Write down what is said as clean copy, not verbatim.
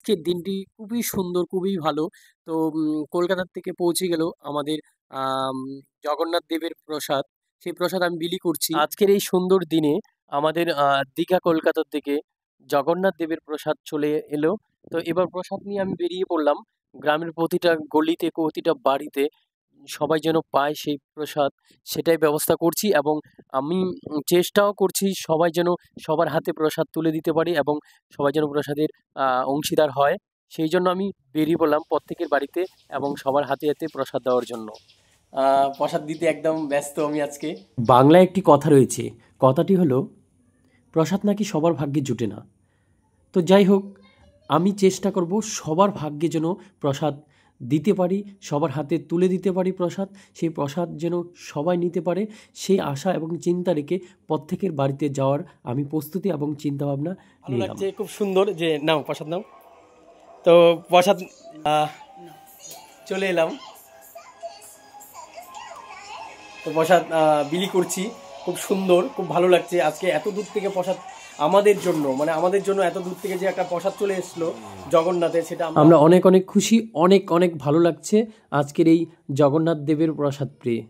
আজকের দিনটি খুবই সুন্দর, খুবই ভালো। তো কলকাতার থেকে পৌঁছে গেল আমাদের আম জগন্নাথ দেবের প্রসাদ। সেই প্রসাদ আমি বিলি করছি। আজকের এই সুন্দর দিনে আমাদের দীঘা কলকাতার থেকে জগন্নাথ দেবের প্রসাদ চলে এলো। তো এবার প্রসাদ নিয়ে আমি বেরিয়ে পড়লাম। গ্রামের প্রতিটা গলিতে, প্রতিটা বাড়িতে সবাই যেন পায় সেই প্রসাদ, সেটাই ব্যবস্থা করছি এবং আমি চেষ্টাও করছি সবাই যেন সবার হাতে প্রসাদ তুলে দিতে পারি এবং সবাই যেন প্রসাদের অংশীদার হয়। সেই জন্য আমি বেরিয়ে পড়লাম প্রত্যেকের বাড়িতে এবং সবার হাতে হাতে প্রসাদ দেওয়ার জন্য। প্রসাদ দিতে একদম ব্যস্ত আমি আজকে। বাংলায় একটি কথা রয়েছে, কথাটি হলো প্রসাদ নাকি সবার ভাগ্যে জুটে না। তো যাই হোক, আমি চেষ্টা করব সবার ভাগ্যে যেন প্রসাদ দিতে পারি, সবার হাতে তুলে দিতে পারি প্রসাদ, সেই প্রসাদ যেন সবাই নিতে পারে, সেই আশা এবং চিন্তা রেখে প্রত্যেকের বাড়িতে যাওয়ার আমি প্রস্তুতি এবং চিন্তাভাবনা নিলাম। লাগছে, খুব সুন্দর। যে নাও প্রসাদ নাও। তো প্রসাদ চলে এলাম। তো প্রসাদ বিলি করছি, খুব সুন্দর, খুব ভালো লাগছে। আজকে এত দূর থেকে প্রসাদ আমাদের জন্য, মানে আমাদের জন্য এত দূর থেকে যে একটা প্রসাদ চলে এসলো জগন্নাথের, সেটা আমরা অনেক অনেক খুশি, অনেক অনেক ভালো লাগছে আজকের এই জগন্নাথ দেবের প্রসাদ পেয়ে।